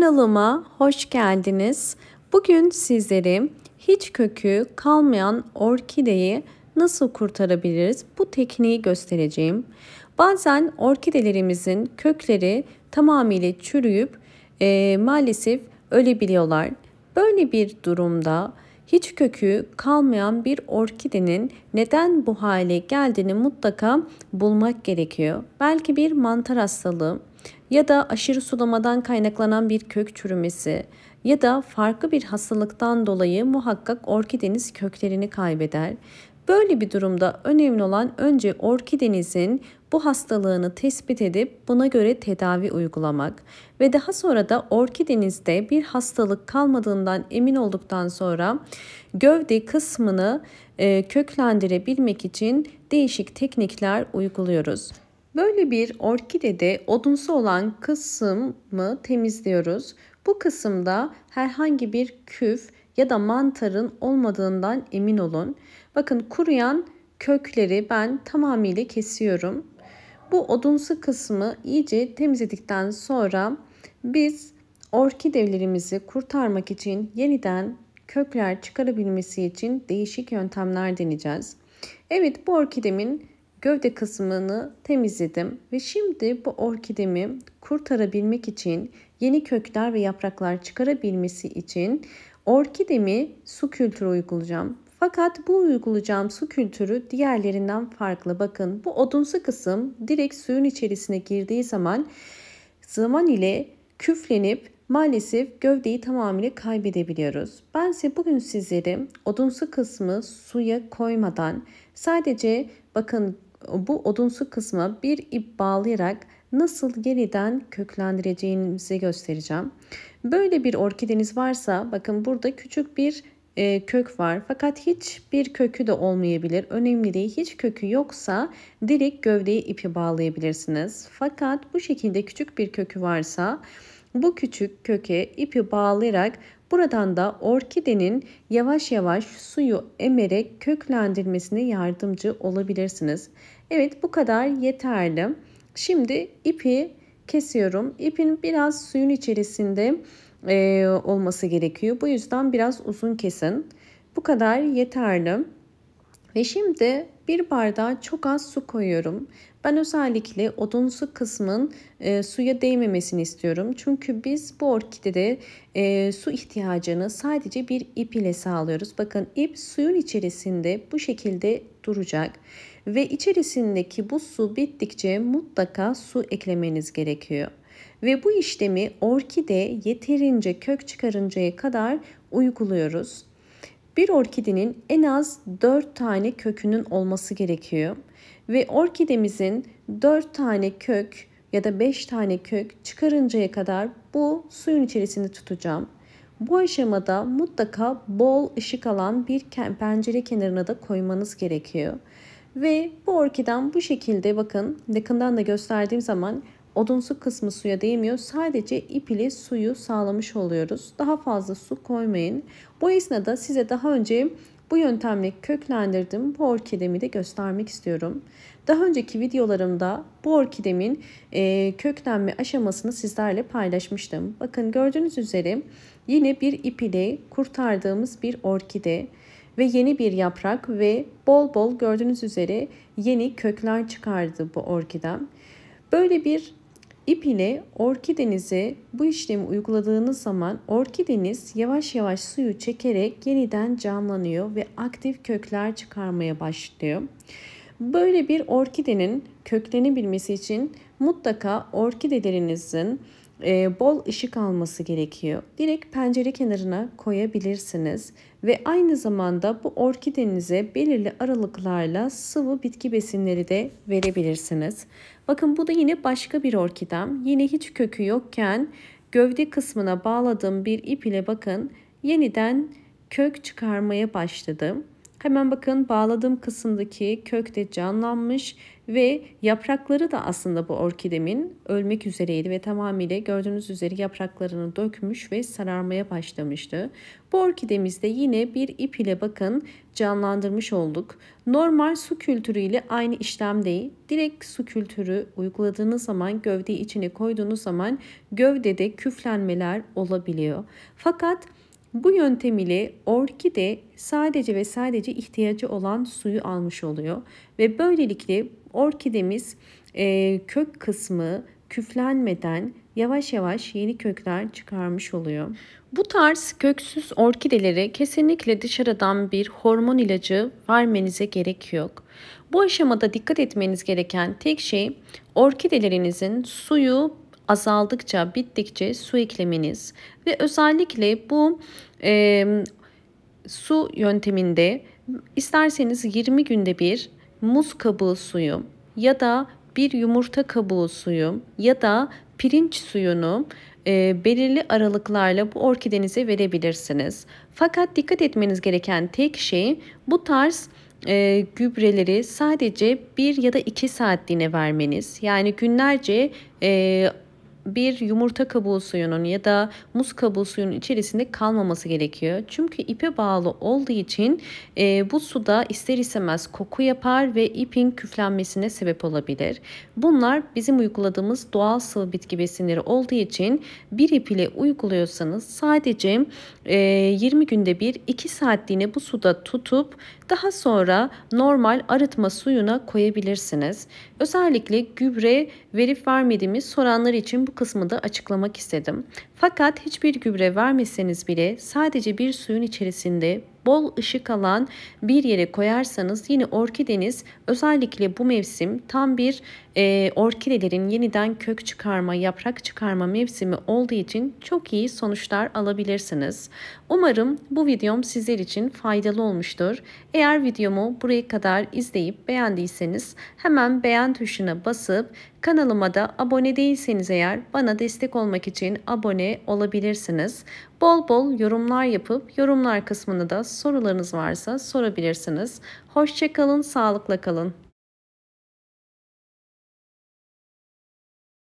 Kanalıma hoş geldiniz. Bugün sizlere hiç kökü kalmayan orkideyi nasıl kurtarabiliriz? Bu tekniği göstereceğim. Bazen orkidelerimizin kökleri tamamıyla çürüyüp maalesef ölebiliyorlar. Böyle bir durumda hiç kökü kalmayan bir orkidenin neden bu hale geldiğini mutlaka bulmak gerekiyor. Belki bir mantar hastalığı ya da aşırı sulamadan kaynaklanan bir kök çürümesi ya da farklı bir hastalıktan dolayı muhakkak orkideniz köklerini kaybeder. Böyle bir durumda önemli olan önce orkidenizin bu hastalığını tespit edip buna göre tedavi uygulamak ve daha sonra da orkidenizde bir hastalık kalmadığından emin olduktan sonra gövde kısmını köklendirebilmek için değişik teknikler uyguluyoruz. Böyle bir orkidede odunsu olan kısmı temizliyoruz. Bu kısımda herhangi bir küf ya da mantarın olmadığından emin olun. Bakın kuruyan kökleri ben tamamıyla kesiyorum. Bu odunsu kısmı iyice temizledikten sonra biz orkidelerimizi kurtarmak için yeniden kökler çıkarabilmesi için değişik yöntemler deneyeceğiz. Evet, bu orkidemin gövde kısmını temizledim ve şimdi bu orkidemi kurtarabilmek için yeni kökler ve yapraklar çıkarabilmesi için orkidemi su kültürü uygulayacağım. Fakat bu uygulayacağım su kültürü diğerlerinden farklı. Bakın, bu odunsu kısım direkt suyun içerisine girdiği zaman ile küflenip maalesef gövdeyi tamamıyla kaybedebiliyoruz. Ben ise bugün sizlere odunsu kısmı suya koymadan sadece bakın bu odunsu kısma bir ip bağlayarak nasıl yeniden köklendireceğinizi göstereceğim. Böyle bir orkideniz varsa bakın burada küçük bir kök var. Fakat hiçbir kökü de olmayabilir. Önemli değil. Hiç kökü yoksa direkt gövdeye ipi bağlayabilirsiniz. Fakat bu şekilde küçük bir kökü varsa bu küçük köke ipi bağlayarak buradan da orkidenin yavaş yavaş suyu emerek köklendirmesine yardımcı olabilirsiniz. Evet, bu kadar yeterli. Şimdi ipi kesiyorum. İpin biraz suyun içerisinde olması gerekiyor. Bu yüzden biraz uzun kesin. Bu kadar yeterli. Ve şimdi bir bardağa çok az su koyuyorum. Ben özellikle odunsu kısmın suya değmemesini istiyorum. Çünkü biz bu orkidede su ihtiyacını sadece bir ip ile sağlıyoruz. Bakın, ip suyun içerisinde bu şekilde duracak. Ve içerisindeki bu su bittikçe mutlaka su eklemeniz gerekiyor. Ve bu işlemi orkide yeterince kök çıkarıncaya kadar uyguluyoruz. Bir orkidenin en az 4 tane kökünün olması gerekiyor. Ve orkidemizin 4 tane kök ya da 5 tane kök çıkarıncaya kadar bu suyun içerisinde tutacağım. Bu aşamada mutlaka bol ışık alan bir pencere kenarına da koymanız gerekiyor. Ve bu orkiden bu şekilde bakın, yakından da gösterdiğim zaman odunsu kısmı suya değmiyor. Sadece ip ile suyu sağlamış oluyoruz. Daha fazla su koymayın. Bu esnada size daha önce bu yöntemle köklendirdim bu orkidemi de göstermek istiyorum. Daha önceki videolarımda bu orkidemin köklenme aşamasını sizlerle paylaşmıştım. Bakın, gördüğünüz üzere yine bir ip ile kurtardığımız bir orkide ve yeni bir yaprak ve bol bol gördüğünüz üzere yeni kökler çıkardı bu orkidem. Böyle bir ip ile orkidenize bu işlemi uyguladığınız zaman orkideniz yavaş yavaş suyu çekerek yeniden canlanıyor ve aktif kökler çıkarmaya başlıyor. Böyle bir orkidenin köklenebilmesi için mutlaka orkidelerinizin bol ışık alması gerekiyor. Direkt pencere kenarına koyabilirsiniz ve aynı zamanda bu orkidenize belirli aralıklarla sıvı bitki besinleri de verebilirsiniz. Bakın, bu da yine başka bir orkidem. Yine hiç kökü yokken gövde kısmına bağladığım bir ip ile bakın yeniden kök çıkarmaya başladı. Hemen bakın bağladığım kısımdaki kök de canlanmış ve yaprakları da aslında bu orkidemin ölmek üzereydi ve tamamıyla gördüğünüz üzere yapraklarını dökmüş ve sararmaya başlamıştı. Bu orkidemizde yine bir ip ile bakın canlandırmış olduk. Normal su kültürü ile aynı işlem değil. Direkt su kültürü uyguladığınız zaman, gövdeyi içine koyduğunuz zaman gövdede küflenmeler olabiliyor. Fakat bu yöntem ile orkide sadece ve sadece ihtiyacı olan suyu almış oluyor ve böylelikle orkidemiz kök kısmı küflenmeden yavaş yavaş yeni kökler çıkarmış oluyor. Bu tarz köksüz orkidelere kesinlikle dışarıdan bir hormon ilacı vermenize gerek yok. Bu aşamada dikkat etmeniz gereken tek şey orkidelerinizin suyu azaldıkça, bittikçe su eklemeniz ve özellikle bu su yönteminde isterseniz 20 günde bir muz kabuğu suyu ya da bir yumurta kabuğu suyu ya da pirinç suyunu belirli aralıklarla bu orkidenize verebilirsiniz. Fakat dikkat etmeniz gereken tek şey bu tarz gübreleri sadece 1 ya da 2 saatliğine vermeniz. Yani günlerce bir yumurta kabuğu suyunun ya da muz kabuğu suyunun içerisinde kalmaması gerekiyor. Çünkü ipe bağlı olduğu için bu suda ister istemez koku yapar ve ipin küflenmesine sebep olabilir. Bunlar bizim uyguladığımız doğal sıvı bitki besinleri olduğu için bir ip ile uyguluyorsanız sadece 20 günde bir 2 saatliğine bu suda tutup daha sonra normal arıtma suyuna koyabilirsiniz. Özellikle gübre verip vermediğimi soranlar için bu kısmı da açıklamak istedim. Fakat hiçbir gübre vermeseniz bile sadece bir suyun içerisinde bol ışık alan bir yere koyarsanız yine orkideniz özellikle bu mevsim tam bir orkidelerin yeniden kök çıkarma, yaprak çıkarma mevsimi olduğu için çok iyi sonuçlar alabilirsiniz. Umarım bu videom sizler için faydalı olmuştur. Eğer videomu buraya kadar izleyip beğendiyseniz hemen beğen tuşuna basıp kanalıma da abone değilseniz eğer bana destek olmak için abone olabilirsiniz. Bol bol yorumlar yapıp yorumlar kısmında da sorularınız varsa sorabilirsiniz. Hoşça kalın, sağlıkla kalın.